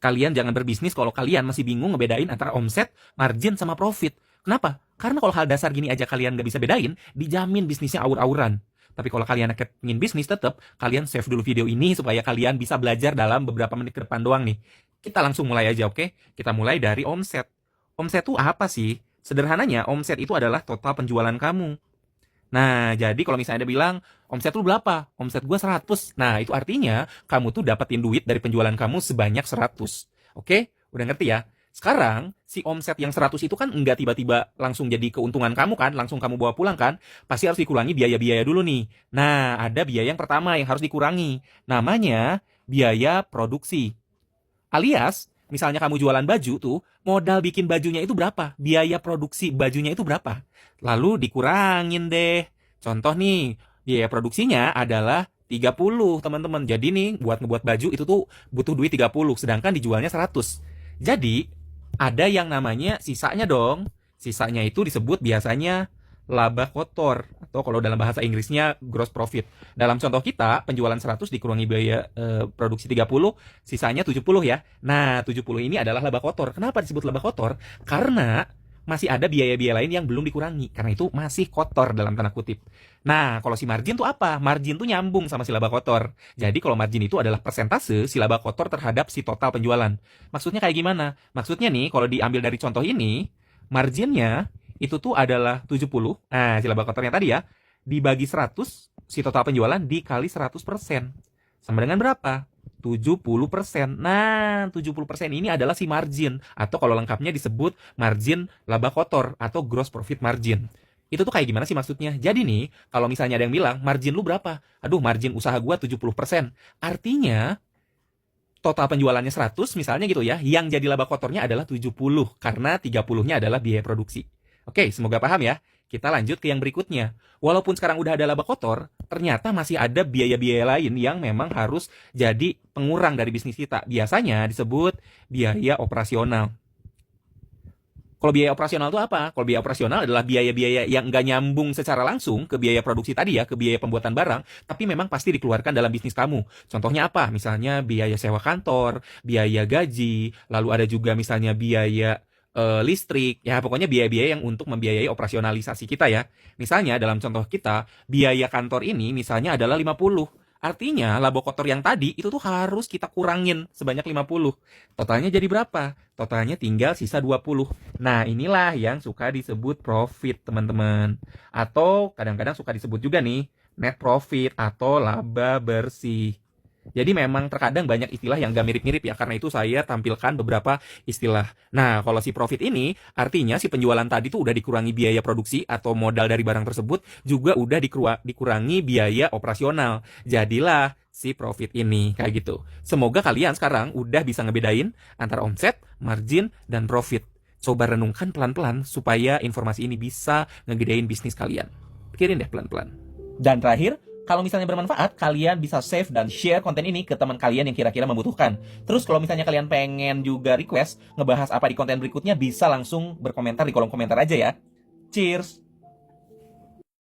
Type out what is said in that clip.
Kalian jangan berbisnis kalau kalian masih bingung ngebedain antara omset, margin, sama profit. Kenapa? Karena kalau hal dasar gini aja kalian nggak bisa bedain, dijamin bisnisnya awur-awuran. Tapi kalau kalian ingin bisnis tetap, kalian save dulu video ini supaya kalian bisa belajar dalam beberapa menit ke depan doang nih. Kita langsung mulai aja, oke? Kita mulai dari omset. Omset itu apa sih? Sederhananya, omset itu adalah total penjualan kamu. Nah, jadi kalau misalnya ada bilang, omset lu berapa? Omset gua 100. Nah, itu artinya kamu tuh dapetin duit dari penjualan kamu sebanyak 100. Oke? Udah ngerti ya? Sekarang, si omset yang 100 itu kan nggak tiba-tiba langsung jadi keuntungan kamu kan, langsung kamu bawa pulang kan, pasti harus dikurangi biaya-biaya dulu nih. Nah, ada biaya yang pertama yang harus dikurangi. Namanya biaya produksi. Alias, misalnya kamu jualan baju tuh, modal bikin bajunya itu berapa? Biaya produksi bajunya itu berapa? Lalu dikurangin deh. Contoh nih, biaya produksinya adalah 30, teman-teman. Jadi nih, buat ngebuat baju itu tuh butuh duit 30, sedangkan dijualnya 100. Jadi, ada yang namanya sisanya dong. Sisanya itu disebut biasanya laba kotor, atau kalau dalam bahasa Inggrisnya gross profit. Dalam contoh kita, penjualan 100 dikurangi biaya produksi 30, sisanya 70 ya. Nah, 70 ini adalah laba kotor. Kenapa disebut laba kotor? Karena masih ada biaya-biaya lain yang belum dikurangi. Karena itu masih kotor dalam tanda kutip. Nah, kalau si margin tuh apa? Margin tuh nyambung sama si laba kotor. Jadi kalau margin itu adalah persentase si laba kotor terhadap si total penjualan. Maksudnya kayak gimana? Maksudnya nih, kalau diambil dari contoh ini, marginnya itu tuh adalah 70. Nah, si laba kotornya tadi ya, dibagi 100, si total penjualan dikali 100%. Sama dengan berapa? 70%. Nah, 70% ini adalah si margin. Atau kalau lengkapnya disebut margin laba kotor atau gross profit margin. Itu tuh kayak gimana sih maksudnya? Jadi nih, kalau misalnya ada yang bilang, margin lu berapa? Aduh, margin usaha gua 70%. Artinya, total penjualannya 100 misalnya gitu ya, yang jadi laba kotornya adalah 70. Karena 30-nya adalah biaya produksi. Oke, semoga paham ya. Kita lanjut ke yang berikutnya. Walaupun sekarang udah ada laba kotor, ternyata masih ada biaya-biaya lain yang memang harus jadi pengurang dari bisnis kita. Biasanya disebut biaya operasional. Kalau biaya operasional itu apa? Kalau biaya operasional adalah biaya-biaya yang nggak nyambung secara langsung ke biaya produksi tadi ya, ke biaya pembuatan barang, tapi memang pasti dikeluarkan dalam bisnis kamu. Contohnya apa? Misalnya biaya sewa kantor, biaya gaji, lalu ada juga misalnya biaya listrik, ya pokoknya biaya-biaya yang untuk membiayai operasionalisasi kita ya. Misalnya dalam contoh kita, biaya kantor ini misalnya adalah 50. Artinya laba kotor yang tadi itu tuh harus kita kurangin sebanyak 50. Totalnya jadi berapa? Totalnya tinggal sisa 20. Nah, inilah yang suka disebut profit, teman-teman. Atau kadang-kadang suka disebut juga nih net profit atau laba bersih. Jadi memang terkadang banyak istilah yang gak mirip-mirip ya, karena itu saya tampilkan beberapa istilah. Nah, kalau si profit ini artinya si penjualan tadi tuh udah dikurangi biaya produksi atau modal dari barang tersebut, juga udah dikurangi biaya operasional. Jadilah si profit ini, kayak gitu. Semoga kalian sekarang udah bisa ngebedain antara omset, margin, dan profit. Coba renungkan pelan-pelan supaya informasi ini bisa ngegedein bisnis kalian. Pikirin deh pelan-pelan. Dan terakhir, kalau misalnya bermanfaat, kalian bisa save dan share konten ini ke teman kalian yang kira-kira membutuhkan. Terus kalau misalnya kalian pengen juga request ngebahas apa di konten berikutnya, bisa langsung berkomentar di kolom komentar aja ya. Cheers!